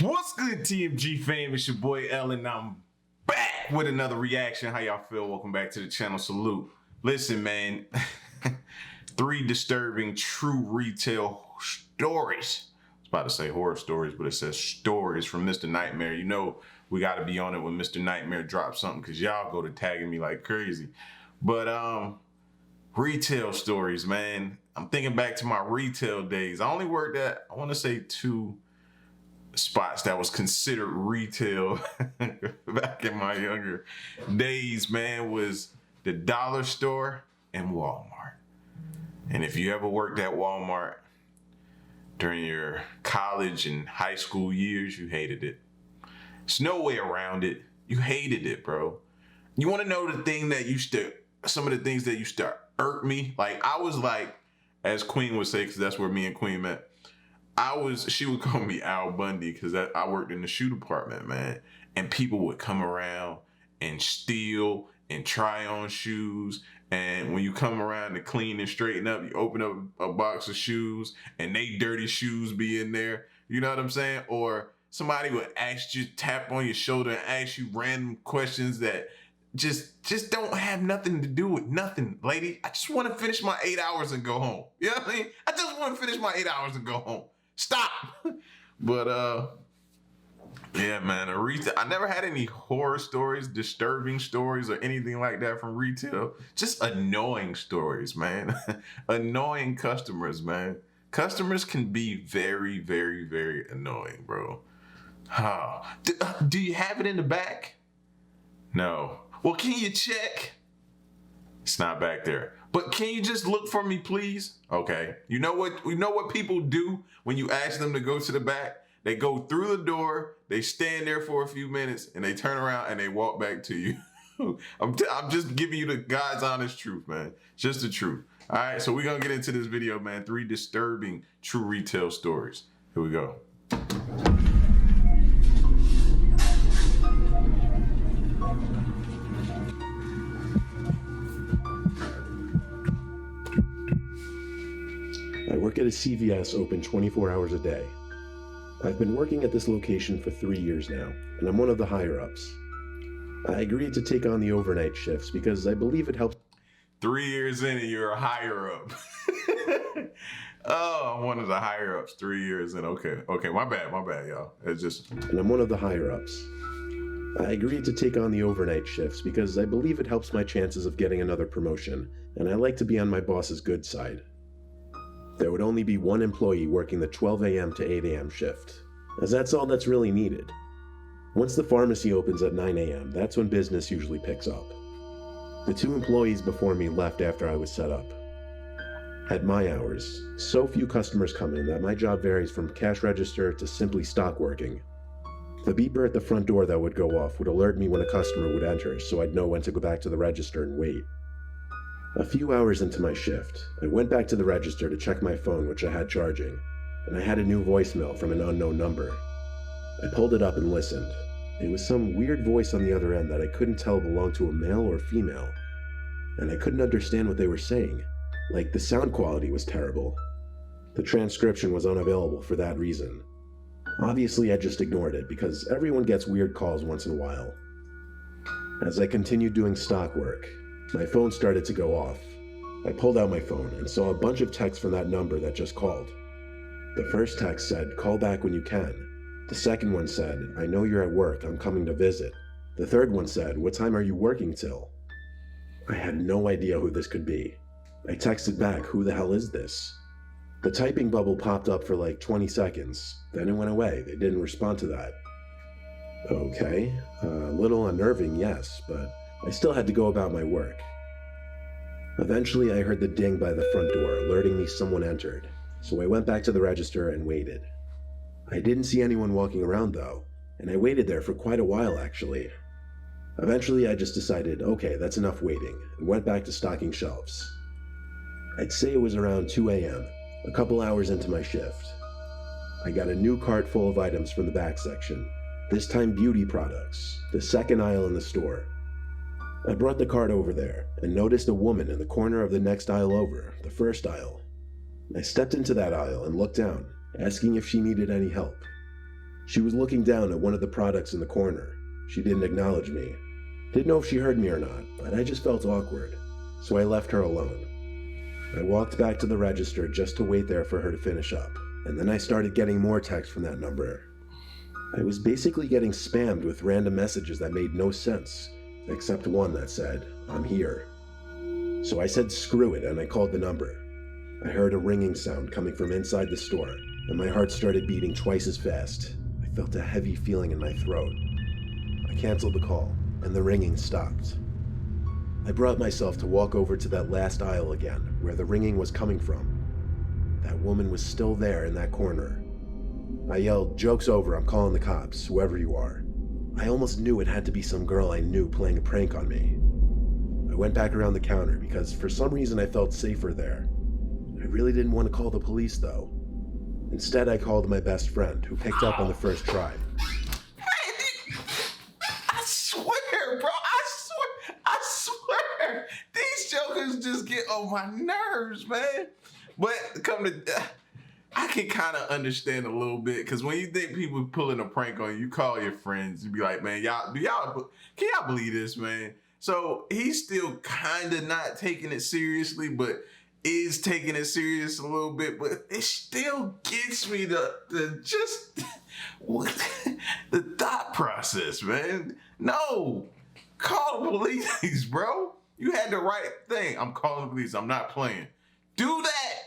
What's good, TMG fam? It's your boy Ellen. I'm back with another reaction. How y'all feel? Welcome back to the channel. Salute. Listen, man. 3 disturbing true retail stories. I was about to say horror stories, but it says stories from Mr. Nightmare. You know we got to be on it when Mr. Nightmare drops something because y'all go to tagging me like crazy. But retail stories, man. I'm thinking back to my retail days. I only worked at, I want to say 2 spots that was considered retail back in my younger days, man, was the dollar store and Walmart. And if you ever worked at Walmart during your college and high school years, you hated it. There's no way around it. You hated it, bro. You want to know the thing that some of the things that used to irk me? Like, I was like, as Queen would say, because that's where me and Queen met, she would call me Al Bundy because I worked in the shoe department, man. And people would come around and steal and try on shoes. And when you come around to clean and straighten up, you open up a box of shoes and they dirty shoes be in there. You know what I'm saying? Or somebody would tap on your shoulder and ask you random questions that just don't have nothing to do with nothing, lady. I just want to finish my 8 hours and go home. You know what I mean? I just want to finish my 8 hours and go home. Stop. But yeah, man, I never had any horror stories, disturbing stories, or anything like that from retail. Just annoying stories, man. Annoying customers, man. Customers can be very, very, very annoying, bro. Do you have it in the back? No. Well, can you check? It's not back there. But can you just look for me, please? Okay. You know what people do when you ask them to go to the back? They go through the door, they stand there for a few minutes, and they turn around and they walk back to you. I'm just giving you the God's honest truth, man. Just the truth. All right, so we're going to get into this video, man. 3 disturbing true retail stories. Here we go. I work at a CVS open 24 hours a day. I've been working at this location for 3 years now, and I'm one of the higher-ups. I agreed to take on the overnight shifts because I believe it helps. 3 years in and you're a higher-up. Oh, I'm one of the higher-ups 3 years in. Okay, my bad, y'all. It's just... And I'm one of the higher-ups. I agreed to take on the overnight shifts because I believe it helps my chances of getting another promotion, and I like to be on my boss's good side. There would only be 1 employee working the 12 a.m. to 8 a.m. shift, as that's all that's really needed. Once the pharmacy opens at 9 a.m., that's when business usually picks up. The 2 employees before me left after I was set up. At my hours, so few customers come in that my job varies from cash register to simply stock working. The beeper at the front door that would go off would alert me when a customer would enter, so I'd know when to go back to the register and wait. A few hours into my shift, I went back to the register to check my phone, which I had charging, and I had a new voicemail from an unknown number. I pulled it up and listened. It was some weird voice on the other end that I couldn't tell belonged to a male or female, and I couldn't understand what they were saying. Like, the sound quality was terrible. The transcription was unavailable for that reason. Obviously, I just ignored it because everyone gets weird calls once in a while. As I continued doing stock work, my phone started to go off. I pulled out my phone and saw a bunch of texts from that number that just called. The first text said, "Call back when you can." The second one said, "I know you're at work, I'm coming to visit." The third one said, "What time are you working till?" I had no idea who this could be. I texted back, "Who the hell is this?" The typing bubble popped up for like 20 seconds, then it went away. They didn't respond to that. Okay, a little unnerving, yes, but I still had to go about my work. Eventually, I heard the ding by the front door, alerting me someone entered, so I went back to the register and waited. I didn't see anyone walking around though, and I waited there for quite a while actually. Eventually, I just decided, okay, that's enough waiting, and went back to stocking shelves. I'd say it was around 2 a.m., a couple hours into my shift. I got a new cart full of items from the back section, this time beauty products, the second aisle in the store. I brought the cart over there and noticed a woman in the corner of the next aisle over, the first aisle. I stepped into that aisle and looked down, asking if she needed any help. She was looking down at one of the products in the corner. She didn't acknowledge me. Didn't know if she heard me or not, but I just felt awkward, so I left her alone. I walked back to the register just to wait there for her to finish up, and then I started getting more texts from that number. I was basically getting spammed with random messages that made no sense, except one that said, "I'm here." So I said screw it and I called the number. I heard a ringing sound coming from inside the store, and my heart started beating twice as fast. I felt a heavy feeling in my throat. I canceled the call, and the ringing stopped. I brought myself to walk over to that last aisle again, where the ringing was coming from. That woman was still there in that corner. I yelled, "Joke's over, I'm calling the cops, whoever you are." I almost knew it had to be some girl I knew playing a prank on me. I went back around the counter because for some reason I felt safer there. I really didn't want to call the police though. Instead, I called my best friend, who picked up on the first try. I swear, bro, I swear, these jokers just get on my nerves, man. But I can kind of understand a little bit, because when you think people pulling a prank on you, you call your friends and be like, man, can y'all believe this, man? So he's still kind of not taking it seriously, but is taking it serious a little bit, but it still gets me the thought process, man. No, call the police, bro. You had the right thing. I'm calling the police. I'm not playing. Do that.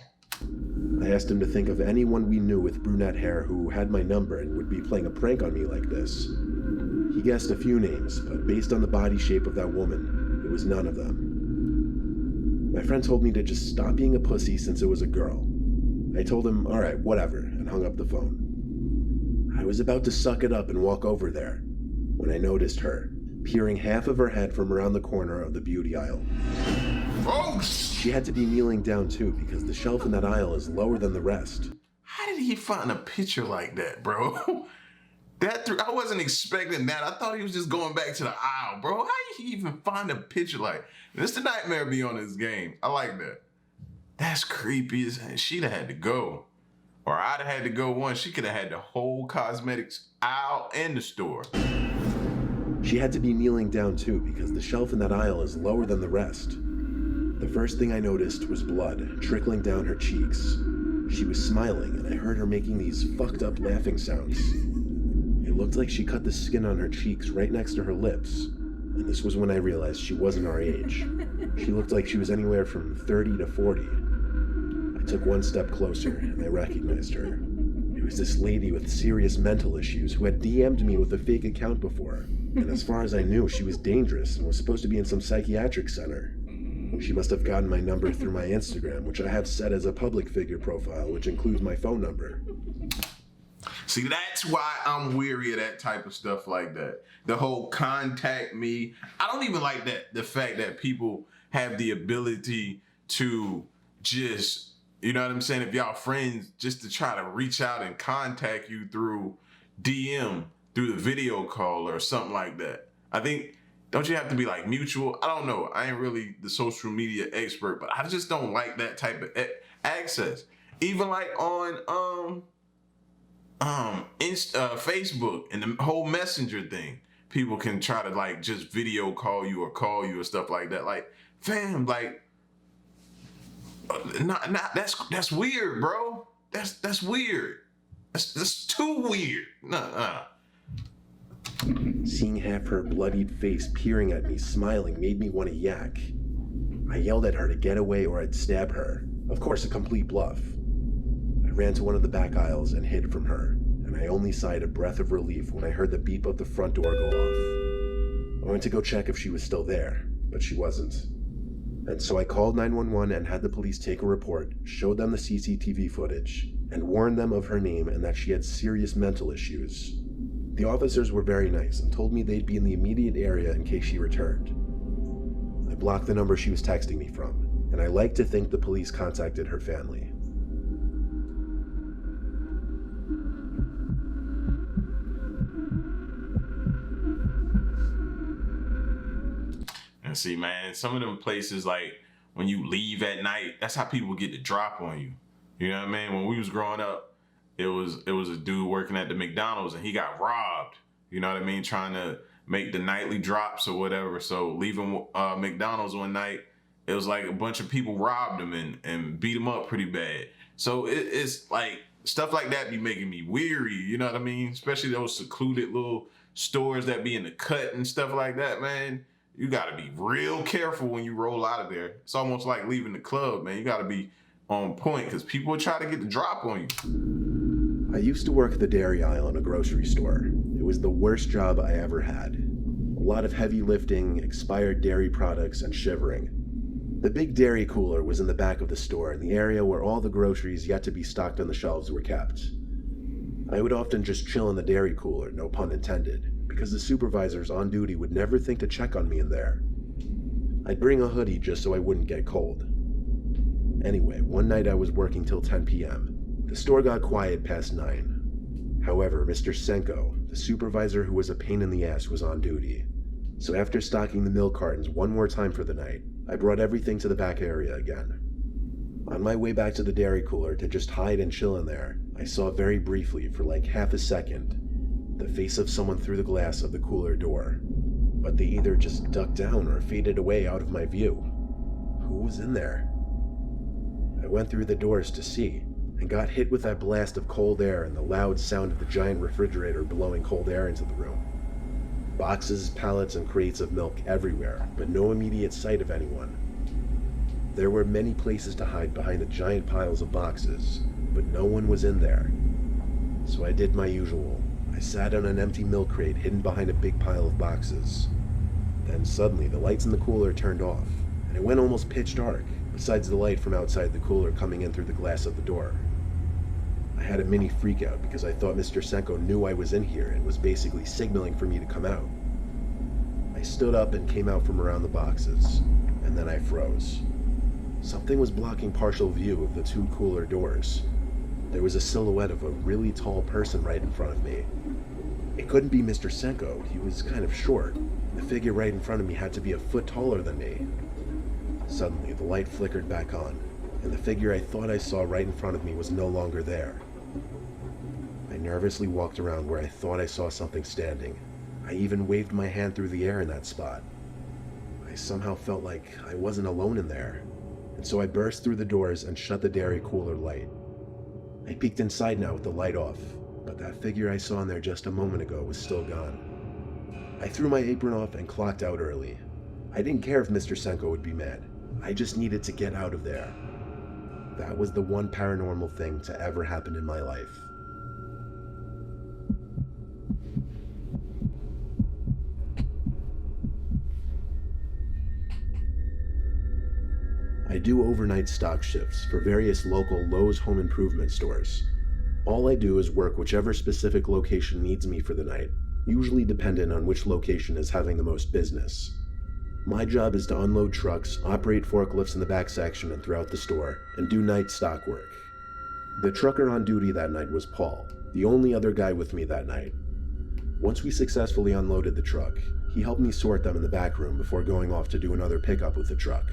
I asked him to think of anyone we knew with brunette hair who had my number and would be playing a prank on me like this. He guessed a few names, but based on the body shape of that woman, it was none of them. My friend told me to just stop being a pussy since it was a girl. I told him, all right, whatever, and hung up the phone. I was about to suck it up and walk over there when I noticed her, peering half of her head from around the corner of the beauty aisle. Oh, She had to be kneeling down too because the shelf in that aisle is lower than the rest. how did he find a picture like that, bro? I wasn't expecting that. I thought he was just going back to the aisle, bro. How did he even find a picture like? This the nightmare be on this game. I like that. That's creepy as hell. She'd have had to go. Or I'd have had to go once. She could have had the whole cosmetics aisle and the store. She had to be kneeling down too because the shelf in that aisle is lower than the rest. The first thing I noticed was blood trickling down her cheeks. She was smiling and I heard her making these fucked up laughing sounds. It looked like she cut the skin on her cheeks right next to her lips. And this was when I realized she wasn't our age. She looked like she was anywhere from 30 to 40. I took one step closer and I recognized her. It was this lady with serious mental issues who had DM'd me with a fake account before. And as far as I knew, she was dangerous and was supposed to be in some psychiatric center. She must have gotten my number through my Instagram, which I have set as a public figure profile, which includes my phone number. See, that's why I'm weary of that type of stuff like that. The whole contact me. I don't even like that. The fact that people have the ability to just, you know what I'm saying? If y'all friends, just to try to reach out and contact you through DM, through the video call or something like that. I think, don't you have to be like mutual? I don't know. I ain't really the social media expert, but I just don't like that type of access. Even like on Facebook and the whole messenger thing, people can try to like just video call you or stuff like that. Like, fam, like, that's weird, bro. That's weird. That's too weird. Nah. Seeing half her bloodied face peering at me, smiling, made me want to yak. I yelled at her to get away or I'd stab her. Of course, a complete bluff. I ran to one of the back aisles and hid from her, and I only sighed a breath of relief when I heard the beep of the front door go off. I went to go check if she was still there, but she wasn't. And so I called 911 and had the police take a report, showed them the CCTV footage, and warned them of her name and that she had serious mental issues. The officers were very nice and told me they'd be in the immediate area in case she returned. I blocked the number she was texting me from, and I like to think the police contacted her family. And see, man, some of them places, like when you leave at night, that's how people get the drop on you. You know what I mean? When we was growing up, it was a dude working at the McDonald's and he got robbed. You know what I mean? Trying to make the nightly drops or whatever. So leaving McDonald's one night, it was like a bunch of people robbed him and beat him up pretty bad. So it's like stuff like that be making me weary. You know what I mean? Especially those secluded little stores that be in the cut and stuff like that, man. You got to be real careful when you roll out of there. It's almost like leaving the club, man. You got to be on point because people will try to get the drop on you. I used to work at the dairy aisle in a grocery store. It was the worst job I ever had. A lot of heavy lifting, expired dairy products, and shivering. The big dairy cooler was in the back of the store, in the area where all the groceries yet to be stocked on the shelves were kept. I would often just chill in the dairy cooler, no pun intended, because the supervisors on duty would never think to check on me in there. I'd bring a hoodie just so I wouldn't get cold. Anyway, one night I was working till 10 p.m. The store got quiet past 9. However, Mr. Senko, the supervisor who was a pain in the ass, was on duty. So after stocking the milk cartons one more time for the night, I brought everything to the back area again. On my way back to the dairy cooler to just hide and chill in there, I saw very briefly, for like half a second, the face of someone through the glass of the cooler door. But they either just ducked down or faded away out of my view. Who was in there? I went through the doors to see, and got hit with that blast of cold air and the loud sound of the giant refrigerator blowing cold air into the room. Boxes, pallets, and crates of milk everywhere, but no immediate sight of anyone. There were many places to hide behind the giant piles of boxes, but no one was in there. So I did my usual. I sat on an empty milk crate hidden behind a big pile of boxes. Then suddenly the lights in the cooler turned off, and it went almost pitch dark, besides the light from outside the cooler coming in through the glass of the door. I had a mini freakout because I thought Mr. Senko knew I was in here and was basically signaling for me to come out. I stood up and came out from around the boxes, and then I froze. Something was blocking partial view of the two cooler doors. There was a silhouette of a really tall person right in front of me. It couldn't be Mr. Senko, he was kind of short. The figure right in front of me had to be a foot taller than me. Suddenly, the light flickered back on, and the figure I thought I saw right in front of me was no longer there. I nervously walked around where I thought I saw something standing. I even waved my hand through the air in that spot. I somehow felt like I wasn't alone in there, and so I burst through the doors and shut the dairy cooler light. I peeked inside now with the light off, but that figure I saw in there just a moment ago was still gone. I threw my apron off and clocked out early. I didn't care if Mr. Senko would be mad. I just needed to get out of there. That was the one paranormal thing to ever happen in my life. I do overnight stock shifts for various local Lowe's home improvement stores. All I do is work whichever specific location needs me for the night, usually dependent on which location is having the most business. My job is to unload trucks, operate forklifts in the back section and throughout the store, and do night stock work. The trucker on duty that night was Paul, the only other guy with me that night. Once we successfully unloaded the truck, he helped me sort them in the back room before going off to do another pickup with the truck.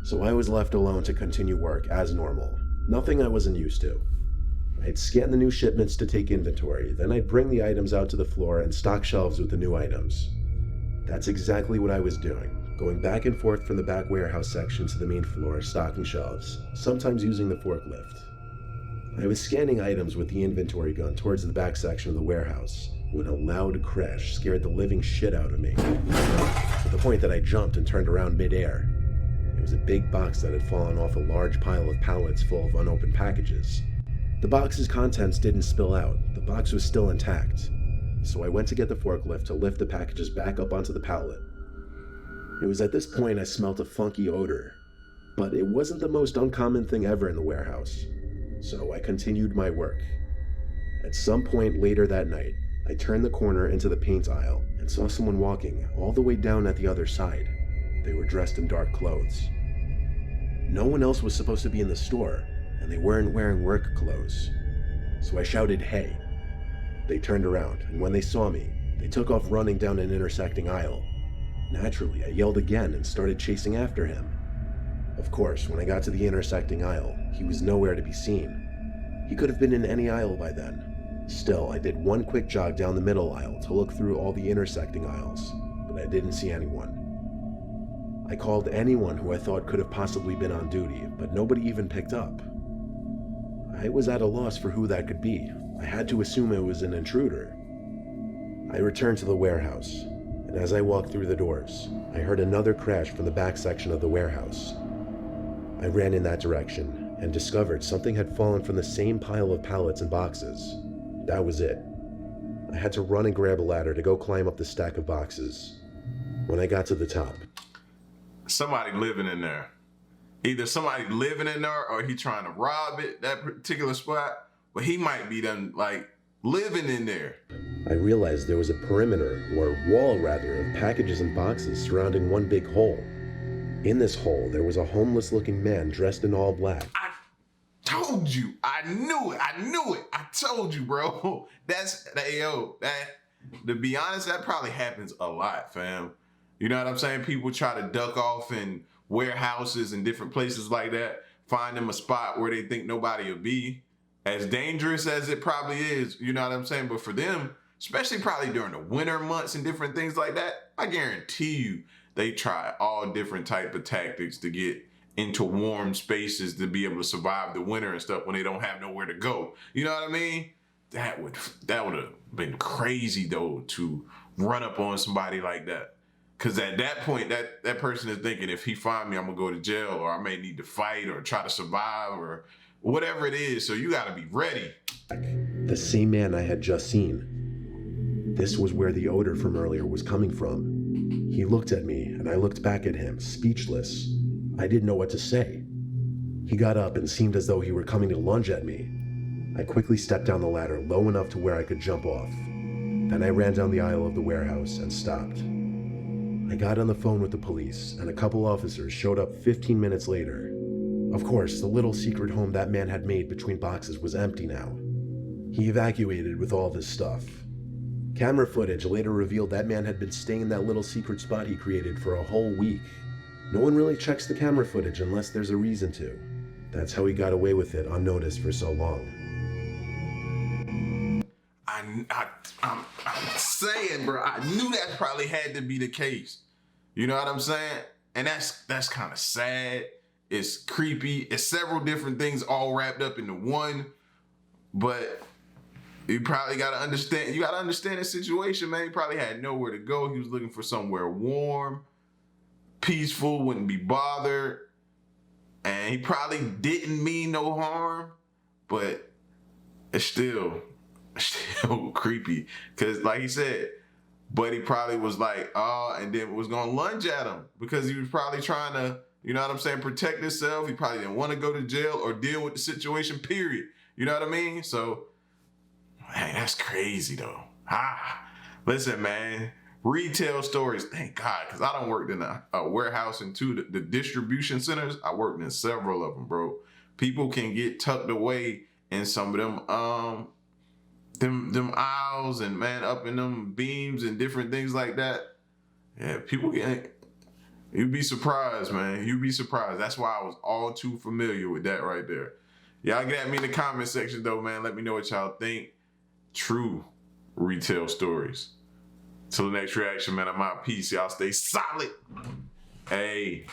So I was left alone to continue work as normal, nothing I wasn't used to. I'd scan the new shipments to take inventory, then I'd bring the items out to the floor and stock shelves with the new items. That's exactly what I was doing, going back and forth from the back warehouse section to the main floor, stocking shelves, sometimes using the forklift. I was scanning items with the inventory gun towards the back section of the warehouse when a loud crash scared the living shit out of me, to the point that I jumped and turned around mid-air. It was a big box that had fallen off a large pile of pallets full of unopened packages. The box's contents didn't spill out, the box was still intact. So I went to get the forklift to lift the packages back up onto the pallet. It was at this point I smelt a funky odor, but it wasn't the most uncommon thing ever in the warehouse. So I continued my work. At some point later that night, I turned the corner into the paint aisle and saw someone walking all the way down at the other side. They were dressed in dark clothes. No one else was supposed to be in the store, and they weren't wearing work clothes. So I shouted, "Hey." They turned around, and when they saw me, they took off running down an intersecting aisle. Naturally, I yelled again and started chasing after him. Of course, when I got to the intersecting aisle, he was nowhere to be seen. He could have been in any aisle by then. Still, I did one quick jog down the middle aisle to look through all the intersecting aisles, but I didn't see anyone. I called anyone who I thought could have possibly been on duty, but nobody even picked up. I was at a loss for who that could be. I had to assume it was an intruder. I returned to the warehouse, and as I walked through the doors, I heard another crash from the back section of the warehouse. I ran in that direction and discovered something had fallen from the same pile of pallets and boxes. That was it. I had to run and grab a ladder to go climb up the stack of boxes. When I got to the top, Somebody living in there. Either somebody living in there or he trying to rob it, that particular spot, but he might be done like living in there. I realized there was a perimeter, or wall rather, of packages and boxes surrounding one big hole. In this hole, there was a homeless-looking man dressed in all black. I told you. I knew it. I told you, bro. To be honest, that probably happens a lot, fam. You know what I'm saying? People try to duck off in warehouses and different places like that, find them a spot where they think nobody will be. As dangerous as it probably is, you know what I'm saying? But for them, especially probably during the winter months and different things like that, I guarantee you they try all different type of tactics to get into warm spaces to be able to survive the winter and stuff when they don't have nowhere to go. You know what I mean? That would have been crazy though, to run up on somebody like that. Cause at that point, that person is thinking, if he find me, I'm gonna go to jail, or I may need to fight or try to survive or whatever it is. So you gotta be ready. The same man I had just seen. This was where the odor from earlier was coming from. He looked at me, and I looked back at him, speechless. I didn't know what to say. He got up and seemed as though he were coming to lunge at me. I quickly stepped down the ladder low enough to where I could jump off. Then I ran down the aisle of the warehouse and stopped. I got on the phone with the police, and a couple officers showed up 15 minutes later. Of course, the little secret home that man had made between boxes was empty now. He evacuated with all of his stuff. Camera footage later revealed that man had been staying in that little secret spot he created for a whole week. No one really checks the camera footage unless there's a reason to. That's how he got away with it unnoticed for so long. I'm saying, bro, I knew that probably had to be the case. You know what I'm saying? And that's kind of sad. It's creepy. It's several different things all wrapped up into one. But you probably got to understand. You got to understand the situation, man. He probably had nowhere to go. He was looking for somewhere warm, peaceful, wouldn't be bothered. And he probably didn't mean no harm. But it's still creepy, because like he said, Buddy probably was like, oh, and then was gonna lunge at him because he was probably trying to, you know what I'm saying, protect himself. He probably didn't want to go to jail or deal with the situation, period. You know what I mean? So, man, that's crazy though. Listen, man, retail stores, thank God, because I done worked in a warehouse and the distribution centers. I worked in several of them, bro. People can get tucked away in some of them aisles, and man, up in them beams and different things like that. Yeah, people you'd be surprised, man. You'd be surprised. That's why I was all too familiar with that right there. Y'all get at me in the comment section though, man. Let me know what y'all think. True retail stories. Till the next reaction, man, I'm out. Peace. Y'all stay solid. Hey.